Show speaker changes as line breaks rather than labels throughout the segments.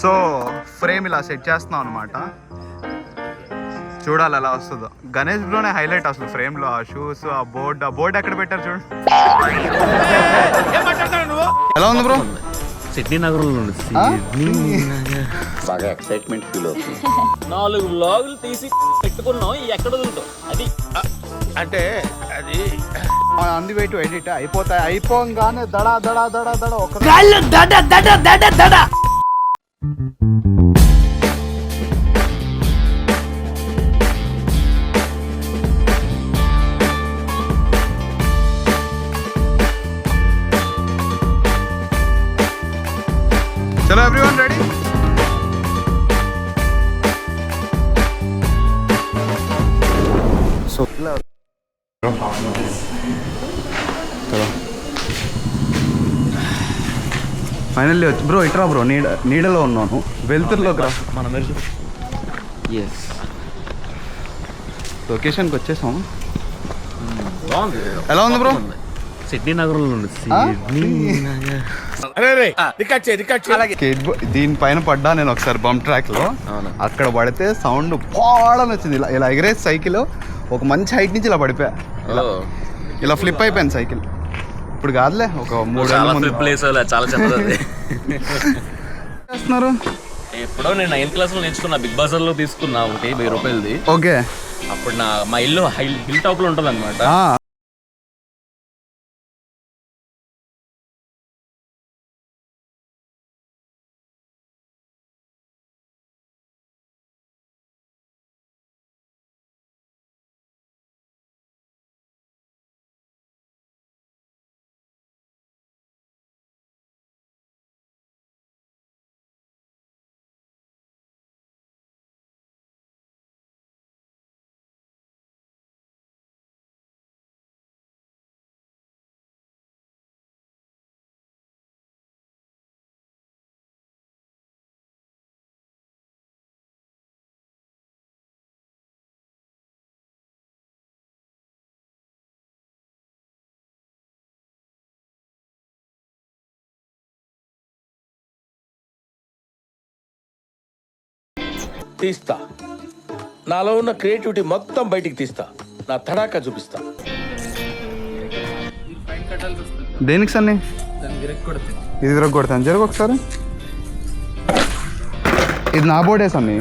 So frame ఇలా set చేస్తున్నాం అనమాట. చూడాలి ఎలా వస్తుందో. గణేష్ బ్రోనే హైలైట్ అసలు ఫ్రేమ్ లో. ఆ షూస్, ఆ బోర్డ్ ఎక్కడ పెట్టారు చూడండి. ఎలా ఉంది బ్రో?
సిడ్నీ నగరంలో
బాగా ఎక్సైట్మెంట్ ఫీల్ అవుతుంది.
4 వ్లాగులు తీసి పెట్టుకున్నాం, ఎక్కడ వదులుతాం అది
అంటే అది అంది వే టు ఎడిట్ అయిపోతాయి. అయిపోగానే దడా దడా దడా దడా ఒక
దడ దడ దడ దడ.
చలో ఎవ్రీవన్ రెడీ? సో చలో ఫైనల్లీ వచ్చి బ్రో ఇట్రా బ్రో. నీడలో ఉన్నాను, వెలుతురులోకి రా.
మన మెరుగు.
లొకేషన్కి వచ్చేసాం.
బాగుంది.
ఎలా ఉంది బ్రో?
సిడ్నీ నగరంలో
దీనిపైన పడ్డా నేను ఒకసారి బంప్ ట్రాక్ లో. అక్కడ పడితే సౌండ్ పాడని వచ్చింది. ఇలా ఎగరేసి సైకిల్ ఒక మంచి హైట్ నుంచి ఇలా పడిపోయా. ఇలా ఫ్లిప్ అయిపోయింది సైకిల్. ఇప్పుడు కాదులే, ఒక 3
చాలా
చేస్తున్నారు.
ఎప్పుడో నేను 9th క్లాస్ లో నేర్చుకున్నా. బిగ్ బజార్ లో తీసుకున్నా ఒకటి 1000 రూపాయలది.
ఓకే.
అప్పుడు మా ఇల్లు హిల్ టాప్ లో ఉంటుంది అనమాట.
తీస్తా, నాలో ఉన్న క్రియేటివిటీ మొత్తం బయటికి తీస్తా, నా తడాకా చూపిస్తా.
దేనికి సన్ని? ఇది విరగొడతాను. జరుగు ఒకసారి. ఇది నా బోర్డే సన్ని.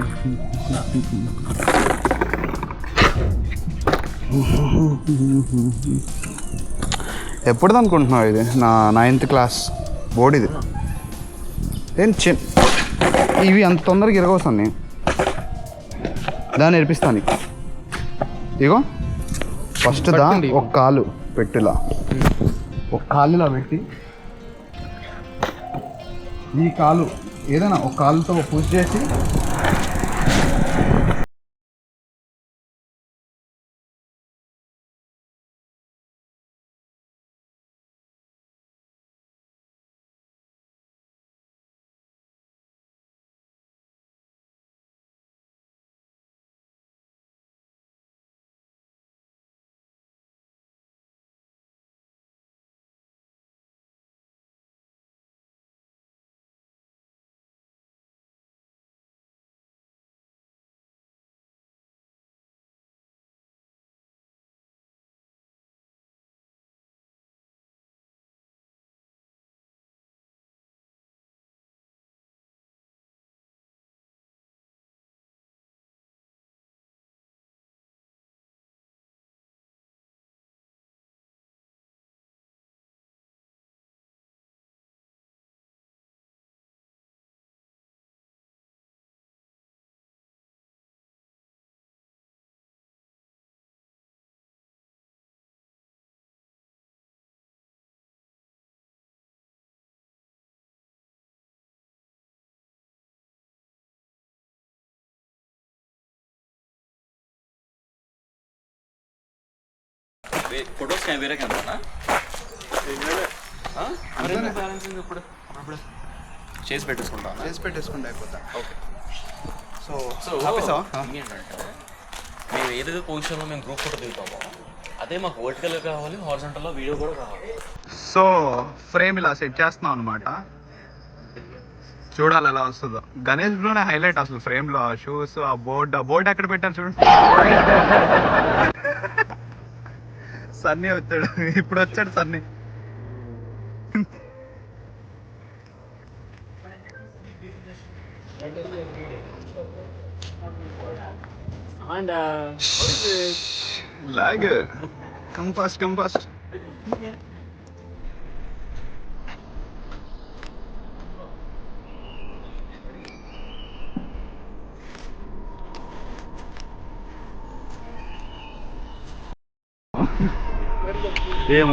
ఎప్పుడుది అనుకుంటున్నావు? ఇది నా 9th క్లాస్ బోర్డు. ఇది ఏం ఇవి అంత తొందరగా ఇరగవు సన్ని. దాన్ని నేర్పిస్తాను. ఇగో ఫస్ట్ ఒక కాలు పెట్టిలా, ఒక కాలులా పెట్టి ఈ కాలు ఏదైనా ఒక కాలుతో పుష్ చేసి
ఫొటోస్ వేరే కెమెరానా? ఇప్పుడు చేసి పెట్టేసుకుంటా
అయిపోతా. ఓకే. సో
ఏంటంటే మేము ఏదైతే పొజిషన్లో మేము గ్రూప్ ఫోటో దిగుతామో అదే మాకు వర్టికల్గా కావాలి, హారిజాంటల్లో వీడియో కూడా కావాలి.
సో ఫ్రేమ్ ఇలా సెట్ చేస్తున్నాం అనమాట. చూడాలి ఎలా వస్తుందో. గణేష్ బ్రోనే హైలైట్ అసలు ఫ్రేమ్ లో, షూస్, ఆ బోర్డ్ ఎక్కడ పెట్టారు చూడు. సన్నీ వచ్చాడు, ఇప్పుడు వచ్చాడు సన్నీ. లాగ్ కమ్ ఫాస్ట్. ఏం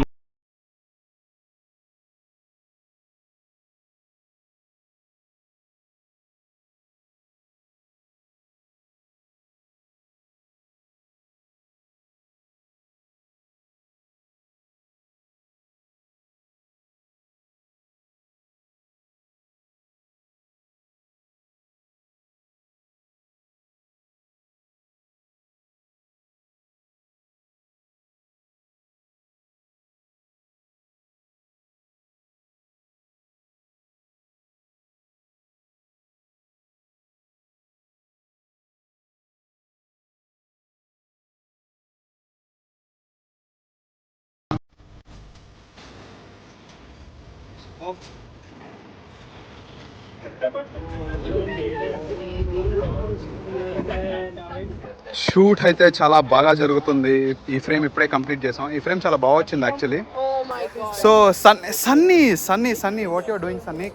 షూట్ అయితే చాలా బాగా జరుగుతుంది. ఈ ఫ్రేమ్ ఇప్పుడే కంప్లీట్ చేసాం. ఈ ఫ్రేమ్ చాలా బాగా వచ్చింది actually. So Sunny what your doing Sunny?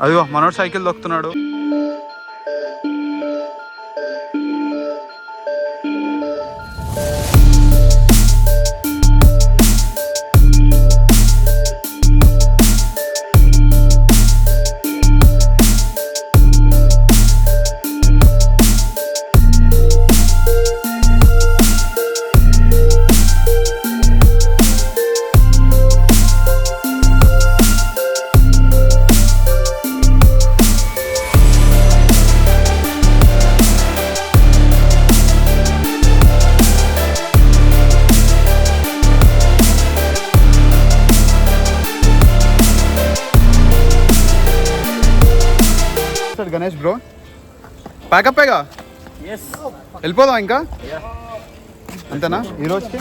అదిగో మనోడు సైకిల్ దొక్కుతున్నాడు. గణేష్ బ్రో ప్యాకప్ వెళ్ళిపోదాం ఇంకా అంతేనా ఈ రోజుకి?